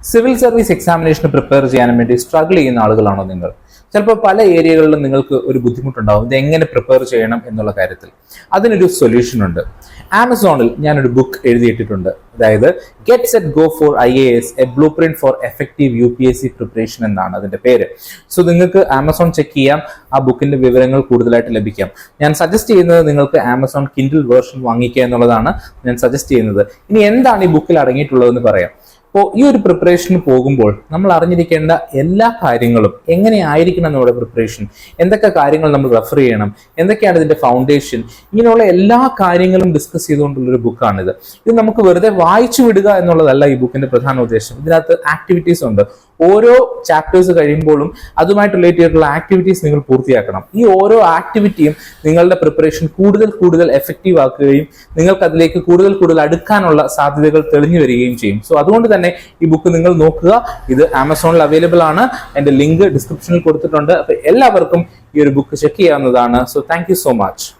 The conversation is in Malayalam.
സിവിൽ സർവീസ് എക്സാമിനേഷന് പ്രിപ്പയർ ചെയ്യാൻ വേണ്ടി സ്ട്രഗിൾ ചെയ്യുന്ന ആളുകളാണോ നിങ്ങൾ? ചിലപ്പോൾ പല ഏരിയകളിലും നിങ്ങൾക്ക് ഒരു ബുദ്ധിമുട്ടുണ്ടാവും ഇത് എങ്ങനെ പ്രിപ്പയർ ചെയ്യണം എന്നുള്ള കാര്യത്തിൽ. അതിനൊരു സൊല്യൂഷൻ ഉണ്ട്. ആമസോണിൽ ഞാനൊരു ബുക്ക് എഴുതിയിട്ടിട്ടുണ്ട്. അതായത് get set go for IAS A blue print for effective UPSC preparation എന്നാണ് അതിന്റെ പേര്. സോ നിങ്ങൾക്ക് ആമസോൺ ചെക്ക് ചെയ്യാം, ആ ബുക്കിന്റെ വിവരങ്ങൾ കൂടുതലായിട്ട് ലഭിക്കാം. ഞാൻ സജസ്റ്റ് ചെയ്യുന്നത് നിങ്ങൾക്ക് ആമസോൺ കിൻഡിൽ വേർഷൻ വാങ്ങിക്കുക എന്നുള്ളതാണ് ഞാൻ സജസ്റ്റ് ചെയ്യുന്നത്. ഇനി എന്താണ് ഈ ബുക്കിൽ അടങ്ങിയിട്ടുള്ളതെന്ന് പറയാം. അപ്പോൾ ഈ ഒരു പ്രിപ്പറേഷന് പോകുമ്പോൾ നമ്മൾ അറിഞ്ഞിരിക്കേണ്ട എല്ലാ കാര്യങ്ങളും എങ്ങനെയായിരിക്കണം നമ്മുടെ പ്രിപ്പറേഷൻ, എന്തൊക്കെ കാര്യങ്ങൾ നമ്മൾ റെഫർ ചെയ്യണം, എന്തൊക്കെയാണ് ഇതിന്റെ ഫൗണ്ടേഷൻ, ഇങ്ങനെയുള്ള എല്ലാ കാര്യങ്ങളും ഡിസ്കസ് ചെയ്തുകൊണ്ടുള്ളൊരു ബുക്കാണിത്. ഇത് നമുക്ക് വെറുതെ വായിച്ചു വിടുക എന്നുള്ളതല്ല ഈ ബുക്കിന്റെ പ്രധാന ഉദ്ദേശം. ഇതിനകത്ത് ആക്ടിവിറ്റീസ് ഉണ്ട്. ഓരോ ചാപ്റ്റേഴ്സ് കഴിയുമ്പോഴും അതുമായിട്ട് റിലേറ്റ് ചെയ്തിട്ടുള്ള ആക്ടിവിറ്റീസ് നിങ്ങൾ പൂർത്തിയാക്കണം. ഈ ഓരോ ആക്ടിവിറ്റിയും നിങ്ങളുടെ പ്രിപ്പറേഷൻ കൂടുതൽ എഫക്റ്റീവ് ആക്കുകയും നിങ്ങൾക്ക് അതിലേക്ക് കൂടുതൽ അടുക്കാനുള്ള സാധ്യതകൾ തെളിഞ്ഞു വരികയും ചെയ്യും. സോ അതുകൊണ്ട് തന്നെ ഈ ബുക്ക് നിങ്ങൾ നോക്കുക. ഇത് ആമസോണിൽ അവൈലബിൾ ആണ്. എന്റെ ലിങ്ക് ഡിസ്ക്രിപ്ഷനിൽ കൊടുത്തിട്ടുണ്ട്. അപ്പൊ എല്ലാവർക്കും ഈ ഒരു ബുക്ക് ചെക്ക് ചെയ്യാവുന്നതാണ്. So thank you so much.